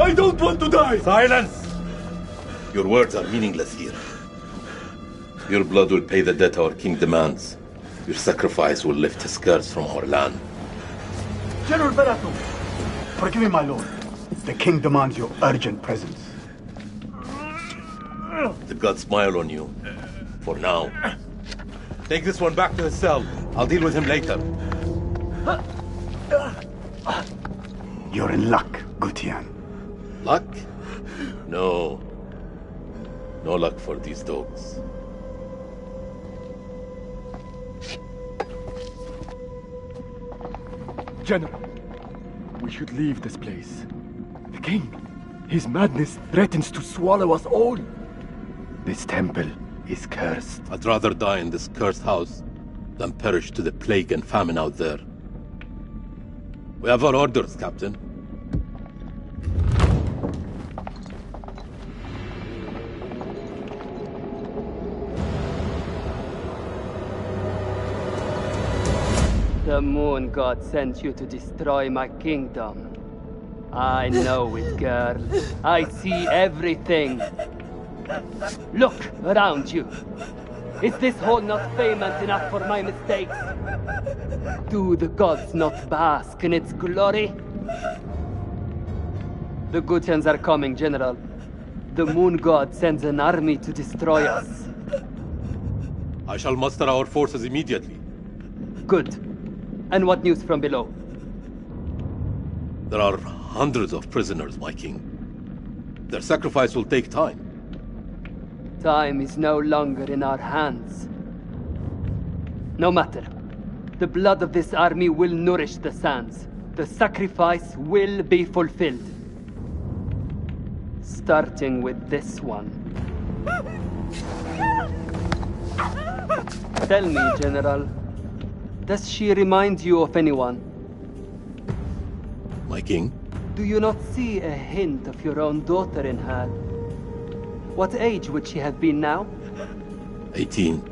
I don't want to die! Silence! Your words are meaningless here. Your blood will pay the debt our king demands. Your sacrifice will lift his curse from our land. General Barato, forgive me, my lord. The king demands your urgent presence. The gods smile on you. For now. Take this one back to his cell. I'll deal with him later. You're in luck, Gutian. Luck? No. No luck for these dogs. General, we should leave this place. The king, his madness threatens to swallow us all. This temple is cursed. I'd rather die in this cursed house than perish to the plague and famine out there. We have our orders, Captain. The moon god sent you to destroy my kingdom. I know it, girl. I see everything. Look around you. Is this hall not famous enough for my mistakes? Do the gods not bask in its glory? The Gutians are coming, General. The moon god sends an army to destroy us. I shall muster our forces immediately. Good. And what news from below? There are hundreds of prisoners, my king. Their sacrifice will take time. Time is no longer in our hands. No matter. The blood of this army will nourish the sands. The sacrifice will be fulfilled. Starting with this one. Tell me, General, does she remind you of anyone? My king? Do you not see a hint of your own daughter in her? What age would she have been now? 18.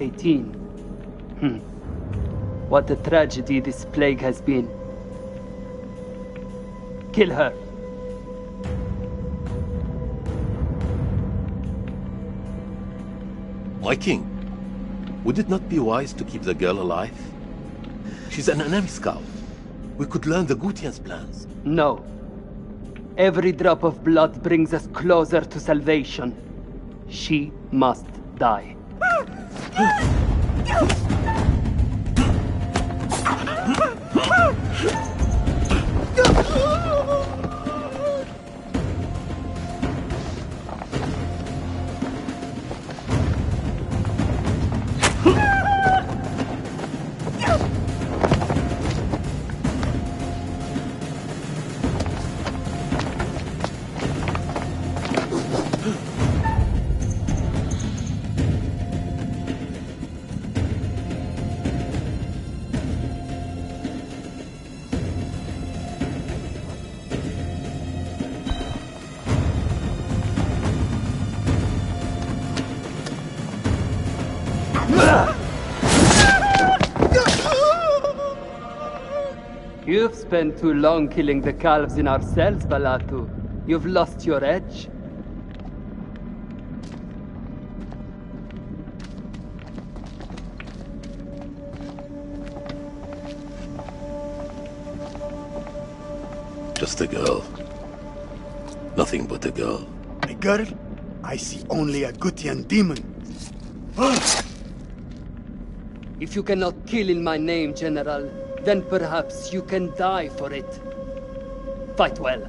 18. What a tragedy this plague has been. Kill her. My king, would it not be wise to keep the girl alive? She's an enemy scout. We could learn the Gutian's plans. No. Every drop of blood brings us closer to salvation. She must die. You've spent too long killing the calves in our cells, Balatu. You've lost your edge. Just a girl. Nothing but a girl. A girl? I see only a Gutian demon. If you cannot kill in my name, General, then perhaps you can die for it. Fight well.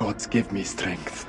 gods give me strength.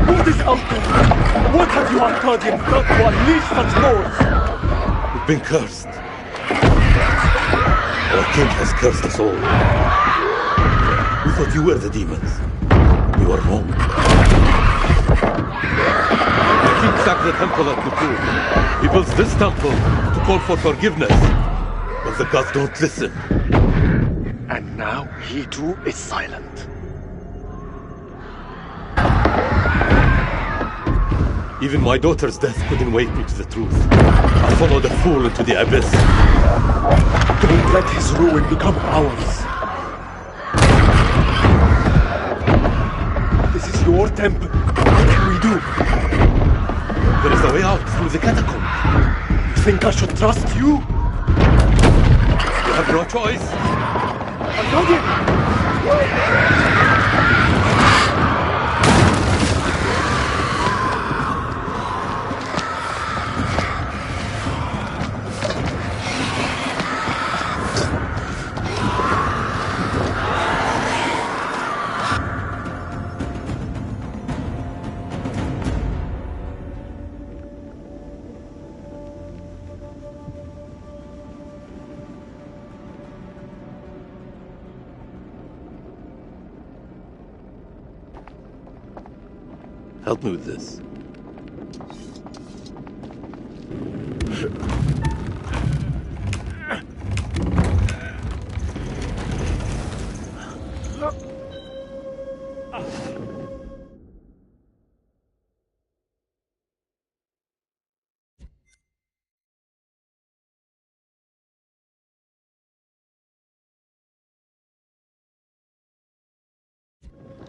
What is out there? What have you Arcadians done to unleash such force? We've been cursed. Our king has cursed us all. We thought you were the demons. We were wrong. The king sacked the temple at Galore. He builds this temple to call for forgiveness. But the gods don't listen. And now he too is silent. Even my daughter's death couldn't wake me to the truth. I followed a fool into the abyss. Don't let his ruin become ours. This is your temple. What can we do? There is a way out through the catacomb. You think I should trust you? You have no choice. Help me with this.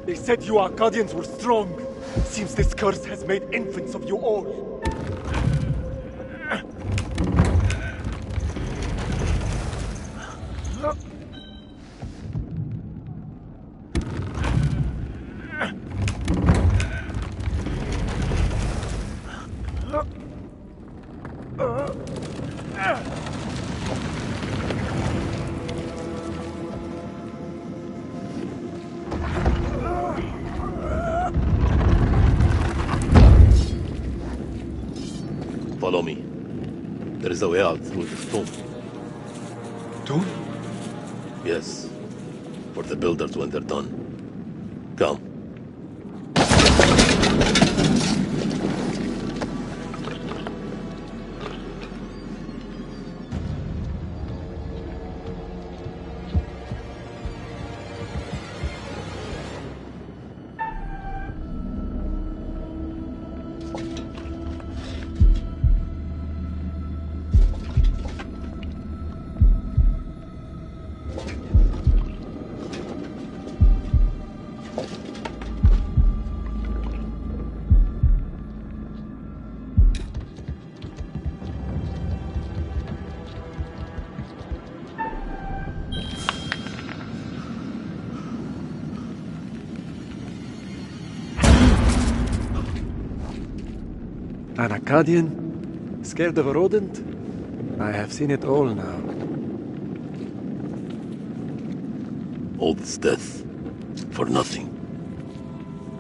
They said you Arcadians were strong. Seems this curse has made infants of you all. Follow me. There is a way out through this tomb. Tomb? Yes. For the builders when they're done. Come. An Akkadian? Scared of a rodent? I have seen it all now. All this death for nothing.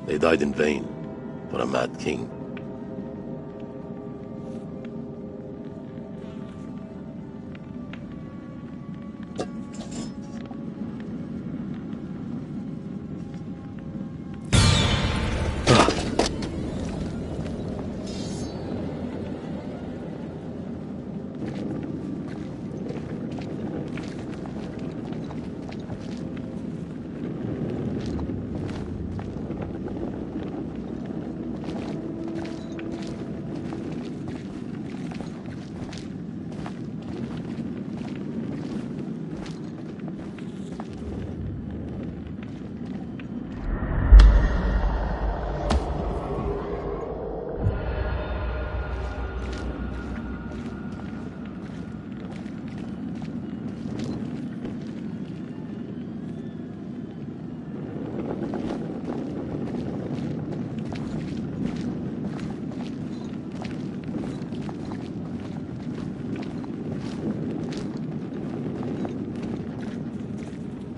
They died in vain for a mad king.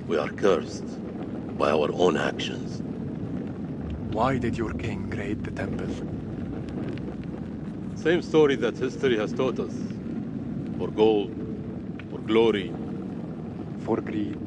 We are cursed by our own actions. Why did your king raid the temple? Same story that history has taught us. For gold, for glory. For greed.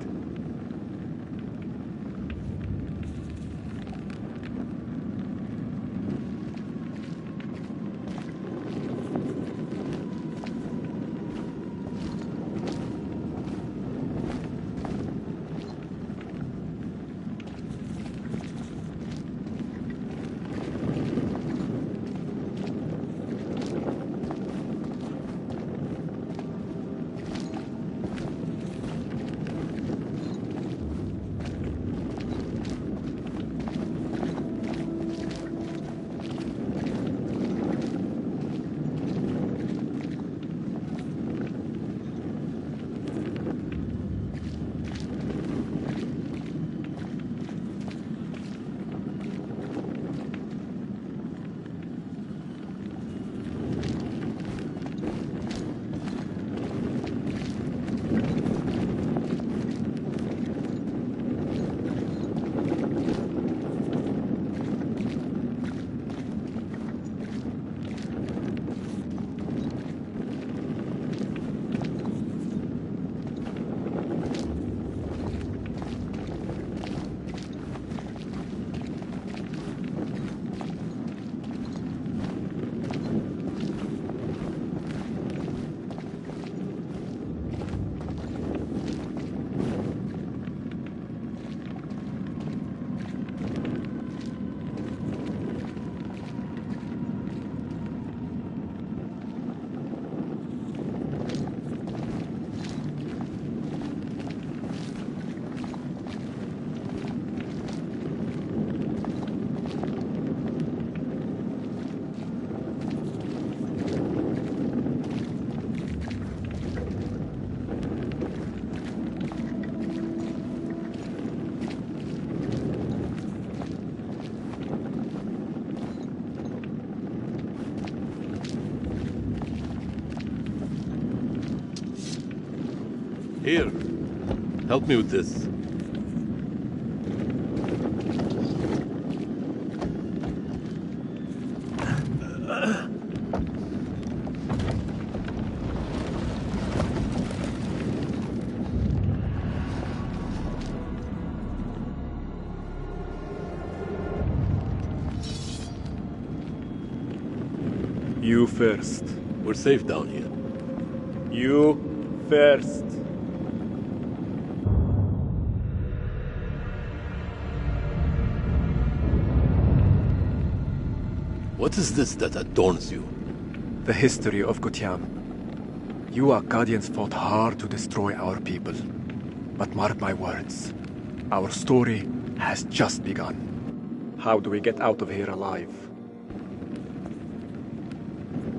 Here, help me with this. You first. We're safe down here. You first. What is this that adorns you? The history of Gutian. You Akkadians fought hard to destroy our people. But mark my words, our story has just begun. How do we get out of here alive?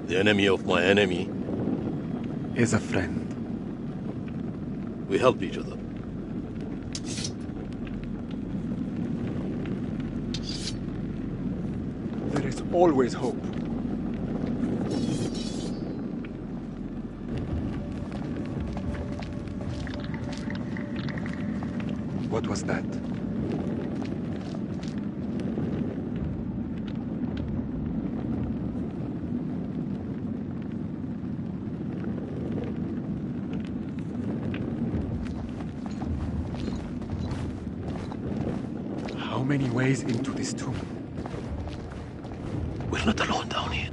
The enemy of my enemy. Is a friend. We help each other. There is always hope. What was that? How many ways into this tomb? We're not alone down here.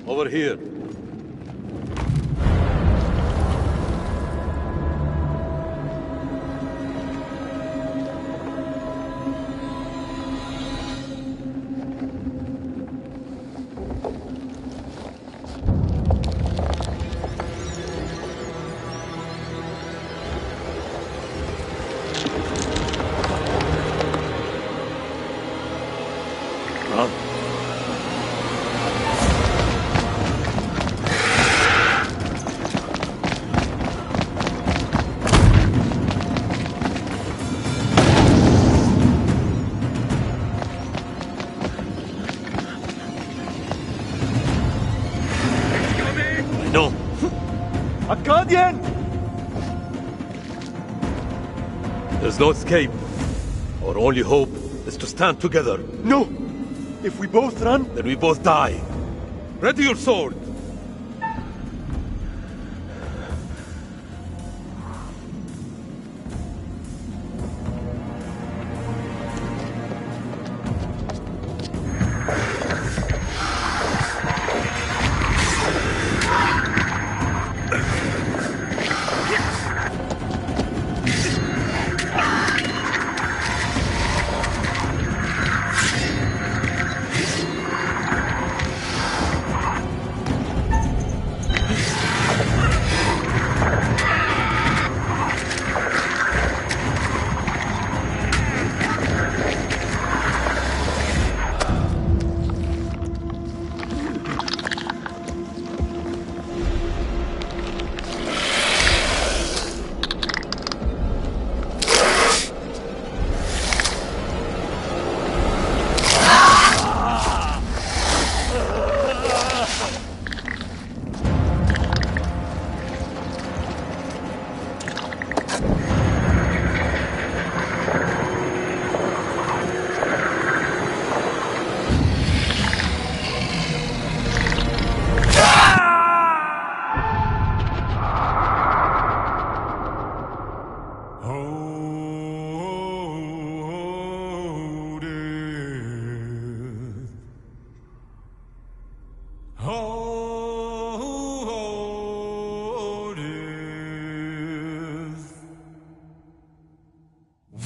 Over here. Run. No. A Guardian! There's no escape. Our only hope is to stand together. No! If we both run, Then we both die. Ready your sword.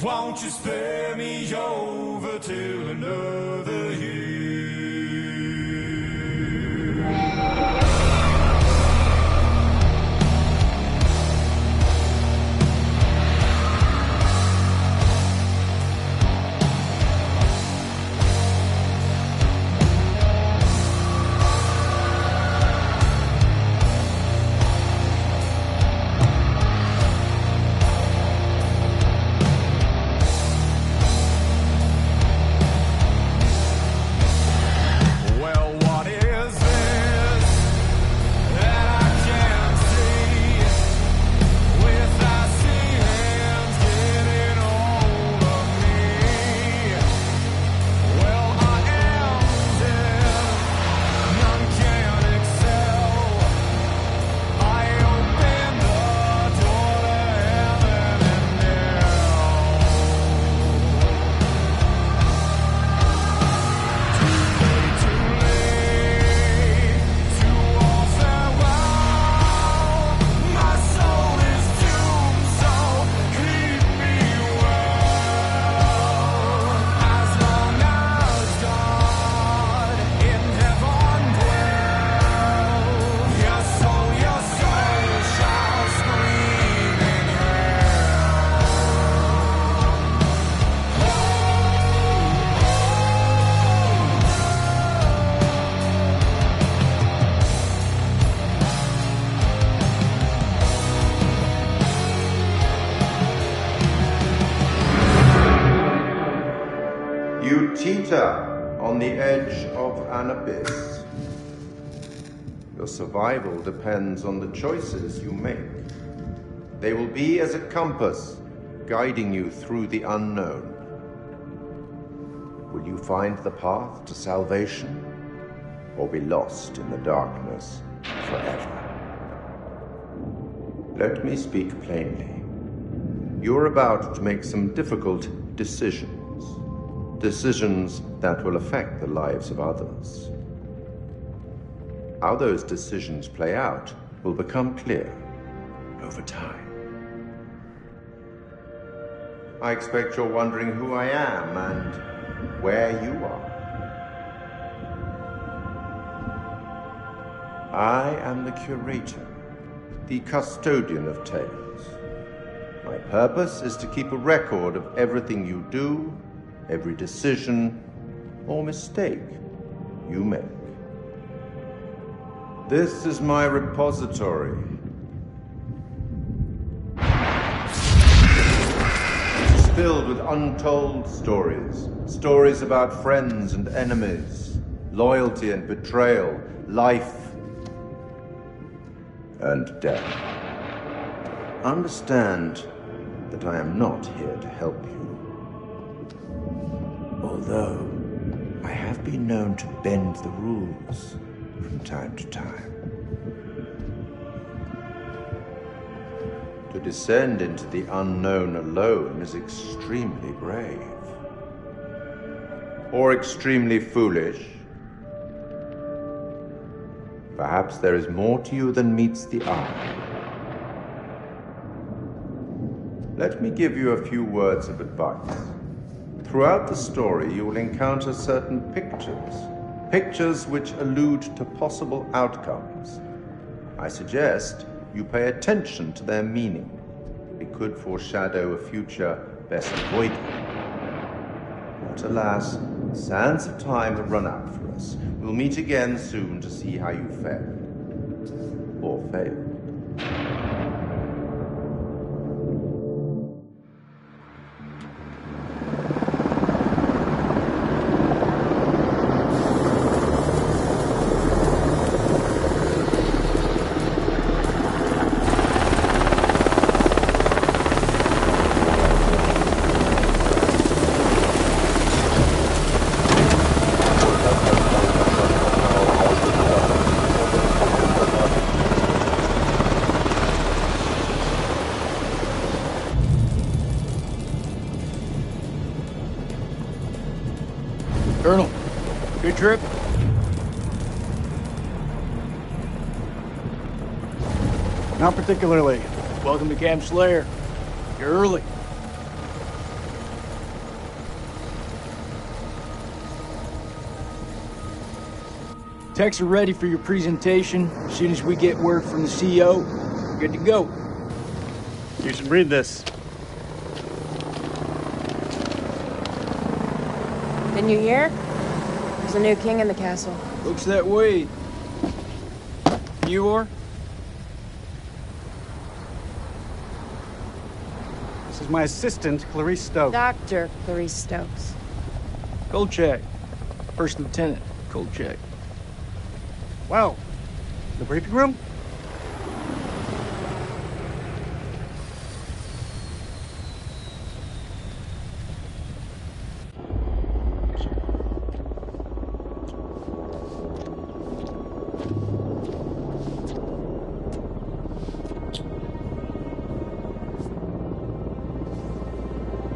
Won't you spare me over till another year? You teeter on the edge of an abyss. Your survival depends on the choices you make. They will be as a compass, guiding you through the unknown. Will you find the path to salvation, or be lost in the darkness forever? Let me speak plainly. You're about to make some difficult decisions. Decisions that will affect the lives of others. How those decisions play out will become clear over time. I expect you're wondering who I am and where you are. I am the curator, the custodian of tales. My purpose is to keep a record of everything you do, every decision or mistake you make. This is my repository. It is filled with untold stories. Stories about friends and enemies, loyalty and betrayal, life and death. Understand that I am not here to help you. Although I have been known to bend the rules from time to time. To descend into the unknown alone is extremely brave. Or extremely foolish. Perhaps there is more to you than meets the eye. Let me give you a few words of advice. Throughout the story, you will encounter certain pictures. Pictures which allude to possible outcomes. I suggest you pay attention to their meaning. It could foreshadow a future best avoided. But alas, the sands of time have run out for us. We'll meet again soon to see how you fared. Or failed. Colonel, good trip? Not particularly. Welcome to Camp Slayer. You're early. Techs are ready for your presentation. As soon as we get word from the CEO, we're good to go. You should read this. Didn't you hear? There's a new king in the castle. Looks that way. You are? This is my assistant, Clarice Stokes. Dr. Clarice Stokes. Kolchak. First Lieutenant Kolchak. Well, the briefing room?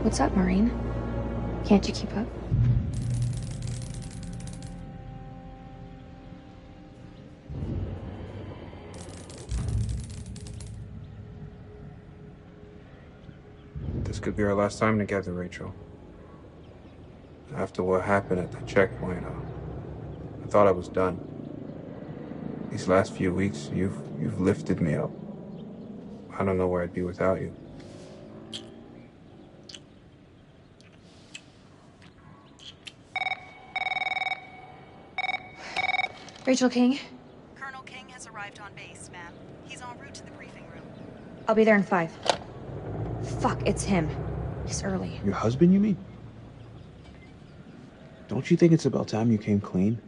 What's up, Marine? Can't you keep up? This could be our last time together, Rachel. After what happened at the checkpoint, I thought I was done. These last few weeks, you've lifted me up. I don't know where I'd be without you. Rachel King? Colonel King has arrived on base, ma'am. He's en route to the briefing room. I'll be there in 5. Fuck, it's him. He's early. Your husband, you mean? Don't you think it's about time you came clean?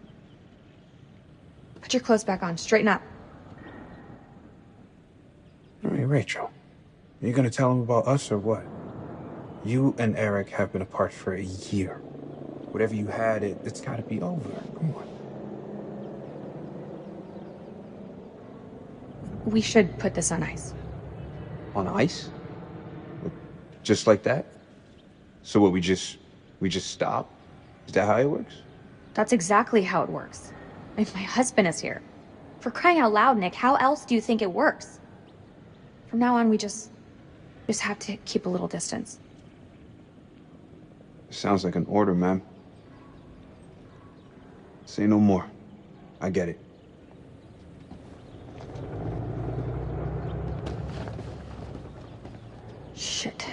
Put your clothes back on. Straighten up. All right, Rachel. Are you gonna tell him about us or what? You and Eric have been apart for a year. Whatever you had, it's gotta be over. Come on. We should put this on ice. On ice? Just like that? So what, we just stop? Is that how it works? That's exactly how it works. If my husband is here. For crying out loud, Nick, how else do you think it works? From now on, we just have to keep a little distance. Sounds like an order, ma'am. Say no more. I get it. Shit.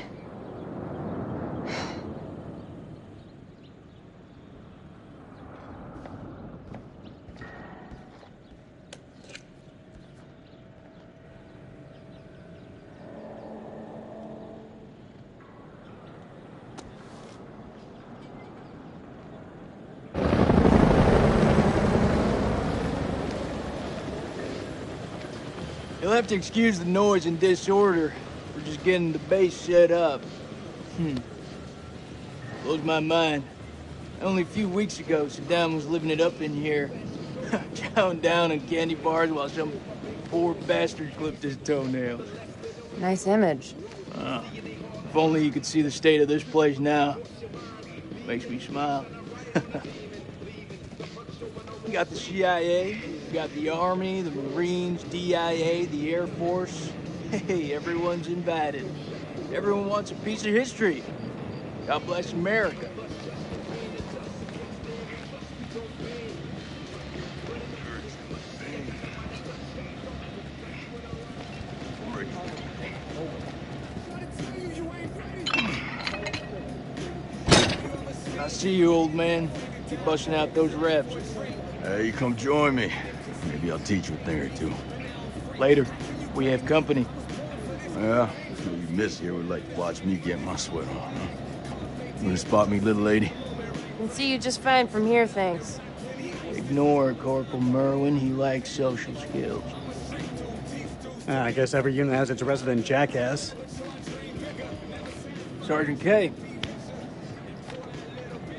You'll have to excuse the noise and disorder. We're just getting the base set up. Blows my mind. Only a few weeks ago, Saddam was living it up in here. Chowing down on candy bars while some poor bastard clipped his toenails. Nice image. If only you could see the state of this place now. Makes me smile. We got the CIA, we got the Army, the Marines, DIA, the Air Force. Hey, everyone's invited. Everyone wants a piece of history. God bless America. I see you, old man. Keep busting out those reps. You come join me. Maybe I'll teach you a thing or two. Later. We have company. Yeah, you miss here would like to watch me get my sweat on, huh? You wanna spot me, little lady? Can see you just fine from here, thanks. Ignore Corporal Merwin. He lacks social skills. I guess every unit has its resident jackass. Sergeant K.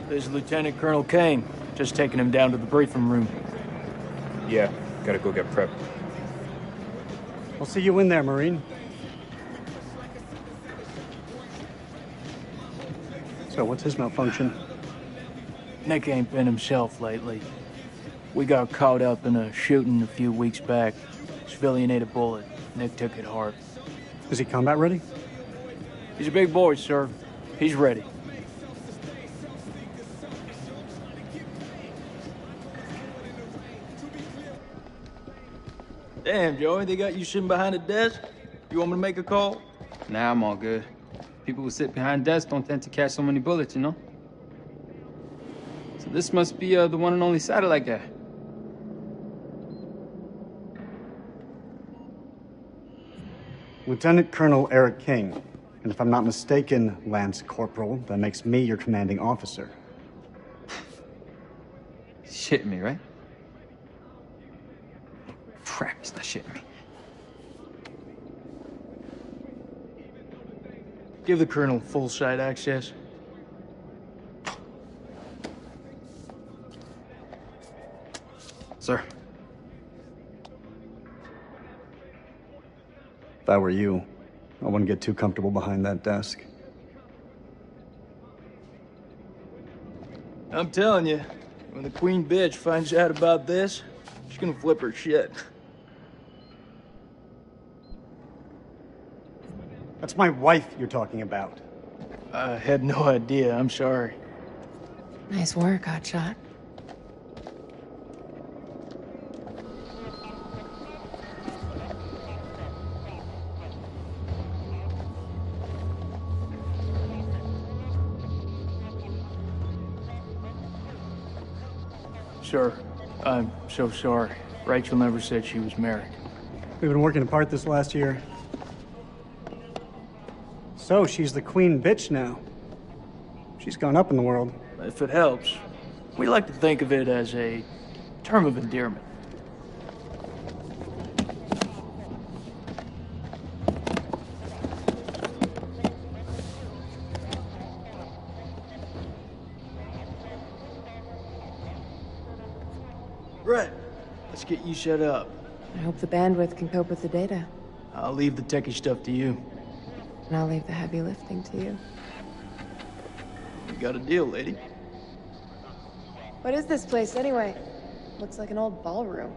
This is Lieutenant Colonel Kane. Just taking him down to the briefing room. Yeah, gotta go get prepped. I'll see you in there, Marine. So, what's his malfunction? Nick ain't been himself lately. We got caught up in a shooting a few weeks back. Civilian ate a bullet. Nick took it hard. Is he combat ready? He's a big boy, sir. He's ready. Damn, Joey, they got you sitting behind a desk? You want me to make a call? Nah, I'm all good. People who sit behind desks don't tend to catch so many bullets, you know? So this must be the one and only satellite guy. Lieutenant Colonel Eric King. And if I'm not mistaken, Lance Corporal, that makes me your commanding officer. Shitting me, right? Crap, he's not shitting me. Give the Colonel full site access. Sir. If I were you, I wouldn't get too comfortable behind that desk. I'm telling you, when the Queen bitch finds out about this, she's gonna flip her shit. That's my wife you're talking about. I had no idea. I'm sorry. Nice work, hotshot. Sir, I'm so sorry. Rachel never said she was married. We've been working apart this last year. So, she's the queen bitch now. She's gone up in the world. If it helps, We like to think of it as a term of endearment. Brett, let's get you set up. I hope the bandwidth can cope with the data. I'll leave the techie stuff to you. And I'll leave the heavy lifting to you. We got a deal, lady. What is this place, anyway? Looks like an old ballroom.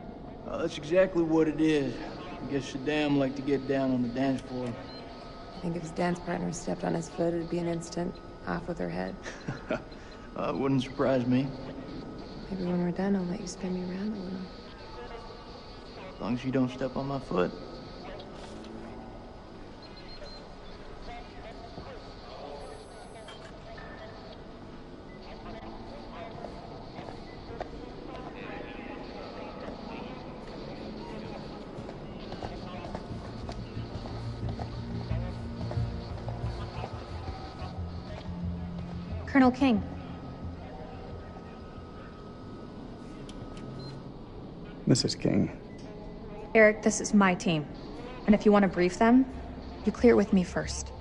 That's exactly what it is. I guess Saddam liked to get down on the dance floor. I think if his dance partner stepped on his foot, it'd be an instant off with her head. Wouldn't surprise me. Maybe when we're done, I'll let you spin me around a little. As long as you don't step on my foot. Colonel King. Mrs. King. Eric, this is my team. And if you want to brief them, you clear it with me first.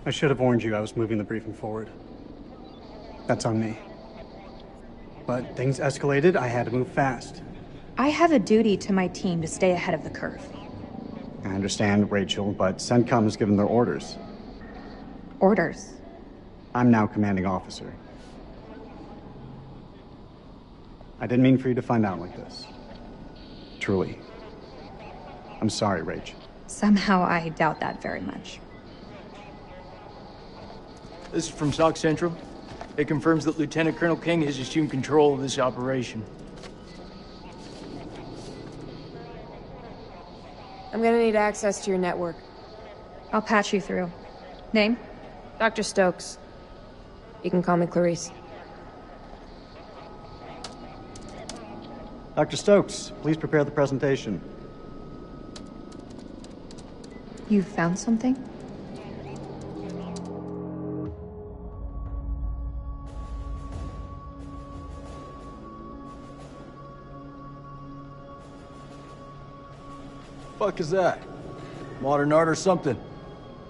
I should have warned you I was moving the briefing forward. That's on me. But things escalated, I had to move fast. I have a duty to my team to stay ahead of the curve. I understand, Rachel, but CENTCOM has given their orders. Orders? I'm now commanding officer. I didn't mean for you to find out like this. Truly. I'm sorry, Rach. Somehow I doubt that very much. This is from SOC Central. It confirms that Lieutenant Colonel King has assumed control of this operation. I'm gonna need access to your network. I'll patch you through. Name? Dr. Stokes. You can call me Clarice. Dr. Stokes, please prepare the presentation. You found something? Fuck is that? Modern art or something?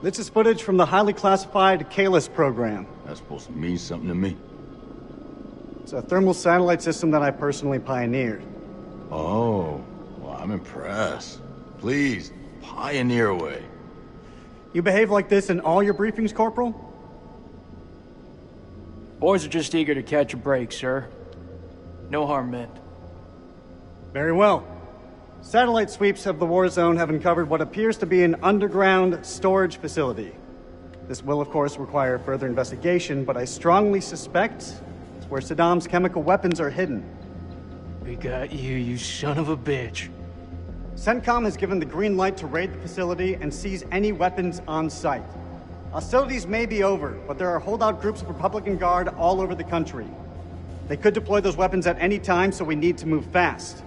This is footage from the highly classified Kalis program. That's supposed to mean something to me. It's a thermal satellite system that I personally pioneered. Oh, well, I'm impressed. Please, pioneer away. You behave like this in all your briefings, Corporal? Boys are just eager to catch a break, sir. No harm meant. Very well. Satellite sweeps of the war zone have uncovered what appears to be an underground storage facility. This will, of course, require further investigation, but I strongly suspect it's where Saddam's chemical weapons are hidden. We got you, you son of a bitch. CENTCOM has given the green light to raid the facility and seize any weapons on site. Hostilities may be over, but there are holdout groups of Republican Guard all over the country. They could deploy those weapons at any time, so we need to move fast.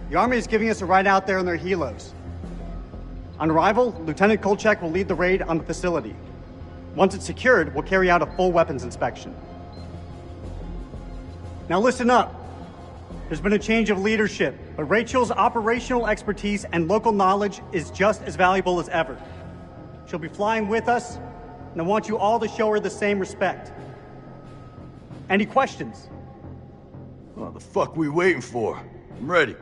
The Army is giving us a ride out there in their helos. On arrival, Lieutenant Kolchak will lead the raid on the facility. Once it's secured, we'll carry out a full weapons inspection. Now listen up. There's been a change of leadership, but Rachel's operational expertise and local knowledge is just as valuable as ever. She'll be flying with us, and I want you all to show her the same respect. Any questions? What the fuck we waiting for? I'm ready.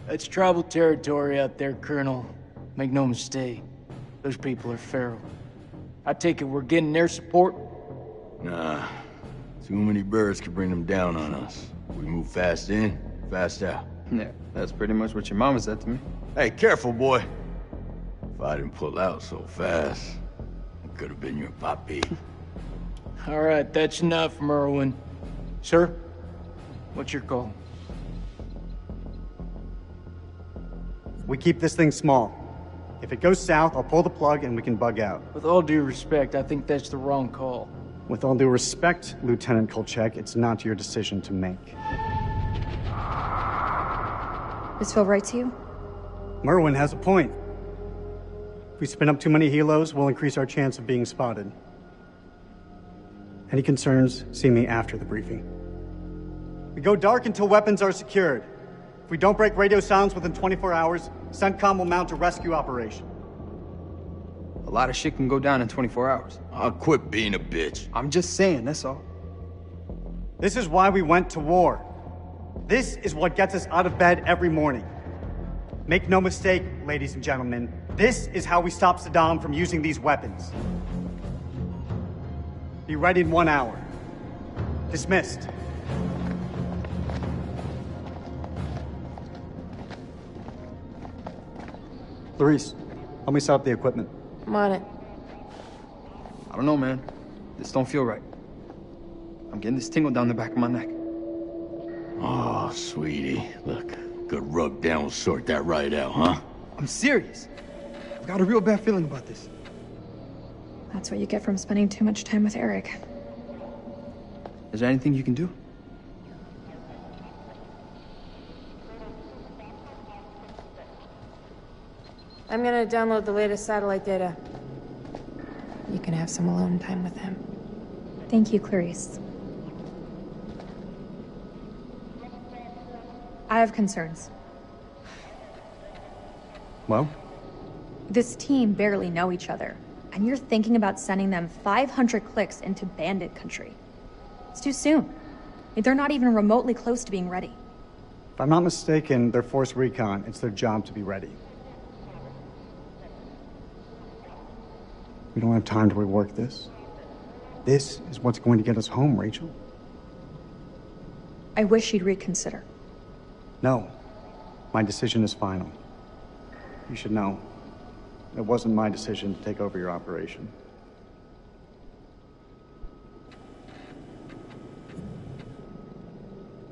That's tribal territory out there, Colonel. Make no mistake. Those people are feral. I take it we're getting their support? Nah. Too many birds could bring them down on us. We move fast in, fast out. Yeah, that's pretty much what your mama said to me. Hey, careful, boy. If I didn't pull out so fast, it could have been your papi. All right, that's enough, Merwin. Sir, what's your call? We keep this thing small. If it goes south, I'll pull the plug and we can bug out. With all due respect, I think that's the wrong call. With all due respect, Lieutenant Kolchak, it's not your decision to make. This feel right to you? Merwin has a point. If we spin up too many helos, we'll increase our chance of being spotted. Any concerns, see me after the briefing. We go dark until weapons are secured. If we don't break radio silence within 24 hours, CENTCOM will mount a rescue operation. A lot of shit can go down in 24 hours. I'll quit being a bitch. I'm just saying, that's all. This is why we went to war. This is what gets us out of bed every morning. Make no mistake, ladies and gentlemen, this is how we stop Saddam from using these weapons. Be ready in 1 hour. Dismissed. Clarice, help me set up the equipment. I'm on it. I don't know, man. This don't feel right. I'm getting this tingle down the back of my neck. Oh, sweetie. Look, good rub down will sort that right out, huh? I'm serious. I've got a real bad feeling about this. That's what you get from spending too much time with Eric. Is there anything you can do? I'm gonna download the latest satellite data. You can have some alone time with him. Thank you, Clarice. I have concerns. Well? This team barely know each other, and you're thinking about sending them 500 clicks into bandit country. It's too soon. They're not even remotely close to being ready. If I'm not mistaken, they're force recon. It's their job to be ready. We don't have time to rework this. This is what's going to get us home, Rachel. I wish you'd reconsider. No. My decision is final. You should know. It wasn't my decision to take over your operation.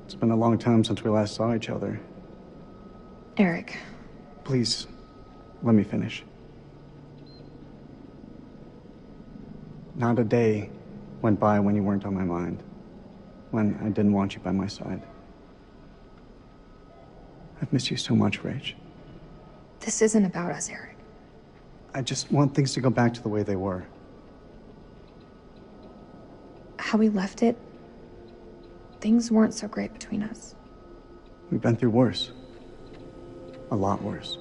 It's been a long time since we last saw each other. Eric. Please, let me finish. Not a day went by when you weren't on my mind. When I didn't want you by my side. I've missed you so much, Rach. This isn't about us, Eric. I just want things to go back to the way they were. How we left it, things weren't so great between us. We've been through worse. A lot worse.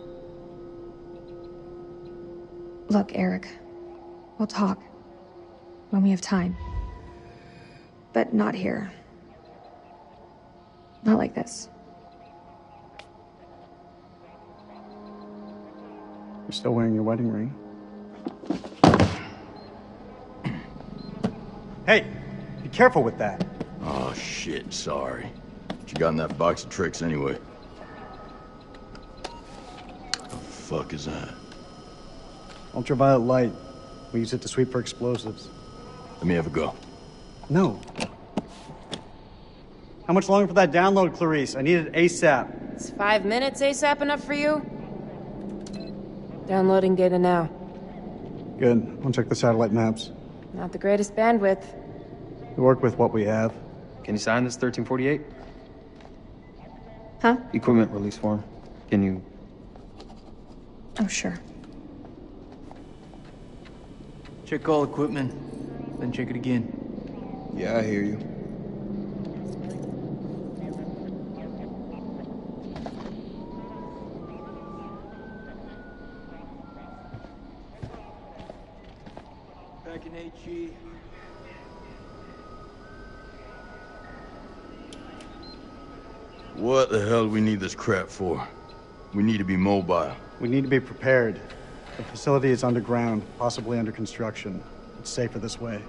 Look, Eric, we'll talk when we have time. But not here. Not like this. You're still wearing your wedding ring. Hey, be careful with that. Oh, shit, sorry. What you got in that box of tricks, anyway? What the fuck is that? Ultraviolet light. We use it to sweep for explosives. Let me have a go. No. How much longer for that download, Clarice? I need it ASAP. Is 5 minutes ASAP enough for you? Downloading data now. Good. I'll check the satellite maps. Not the greatest bandwidth. We work with what we have. Can you sign this 1348? Huh? Equipment release form. Can you... Oh, sure. Check all equipment, then check it again. Yeah, I hear you. Back in HE. What the hell do we need this crap for? We need to be mobile. We need to be prepared. The facility is underground, possibly under construction. It's safer this way.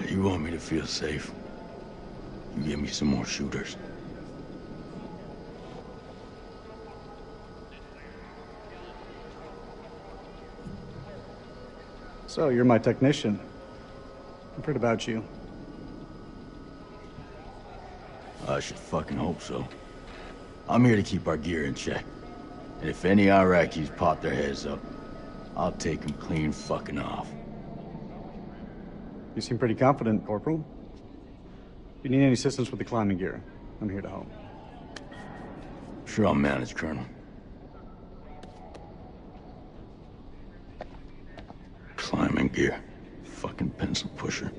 You want me to feel safe? You give me some more shooters. So, you're my technician. I've heard about you. I should fucking hope so. I'm here to keep our gear in check. And if any Iraqis pop their heads up, I'll take them clean fucking off. You seem pretty confident, Corporal. If you need any assistance with the climbing gear, I'm here to help. Sure I'll manage, Colonel. Climbing gear. Fucking pencil pusher.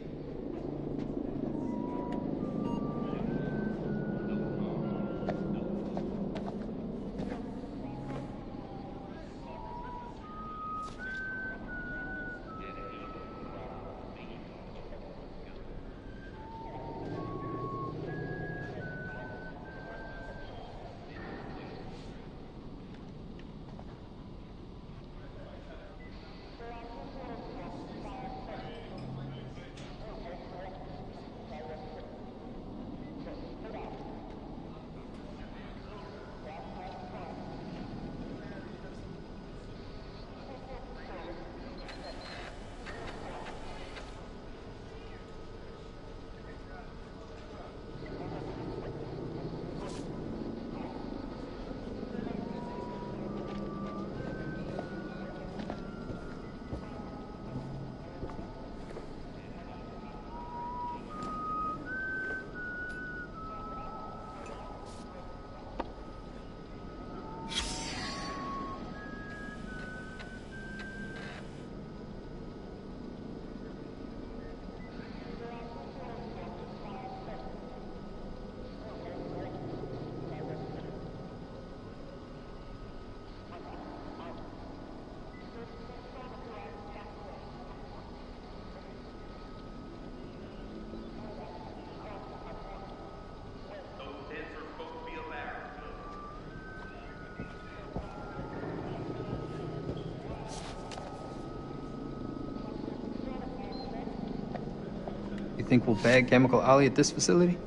Think we'll bag Chemical Ali at this facility?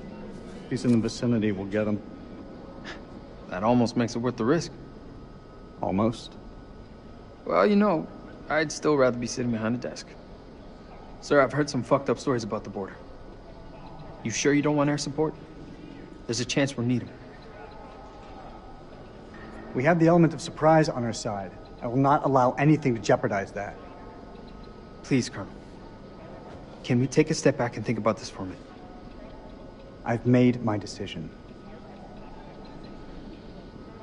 If he's in the vicinity, we'll get him. That almost makes it worth the risk. Almost? Well, you know, I'd still rather be sitting behind a desk. Sir, I've heard some fucked up stories about the border. You sure you don't want air support? There's a chance we'll need them. We have the element of surprise on our side. I will not allow anything to jeopardize that. Please, Colonel. Can we take a step back and think about this for a minute? I've made my decision.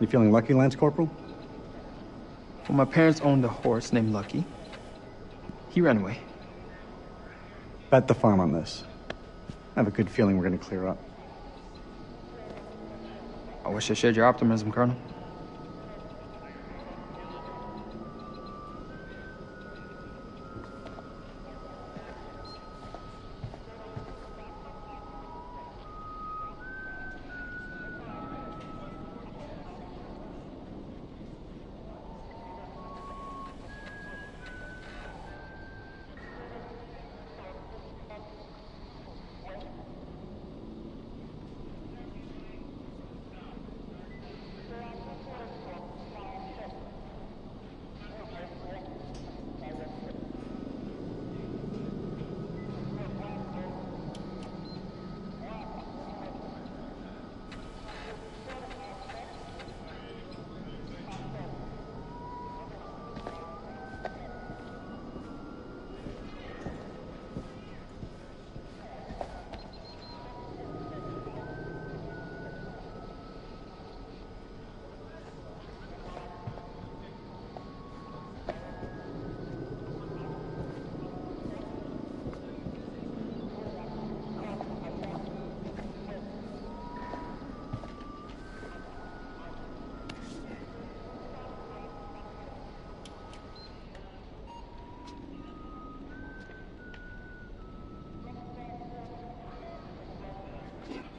You feeling lucky, Lance Corporal? Well, my parents owned a horse named Lucky. He ran away. Bet the farm on this. I have a good feeling we're gonna clear up. I wish I shared your optimism, Colonel.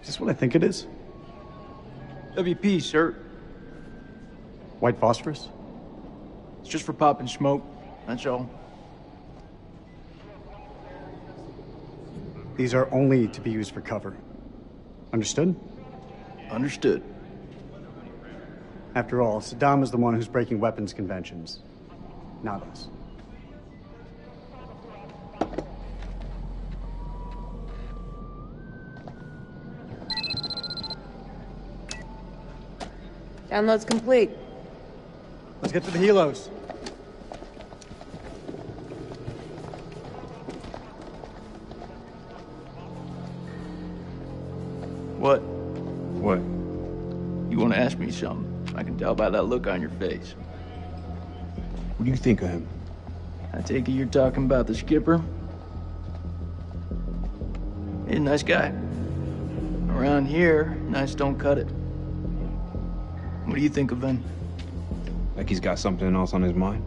Is this what I think it is? WP, sir. White phosphorus? It's just for popping smoke, that's all. These are only to be used for cover. Understood? Understood. After all, Saddam is the one who's breaking weapons conventions, not us. Download's complete. Let's get to the helos. What? What? You want to ask me something? I can tell by that look on your face. What do you think of him? I take it you're talking about the skipper? He's a nice guy. Around here, nice don't cut it. What do you think of him? Like he's got something else on his mind?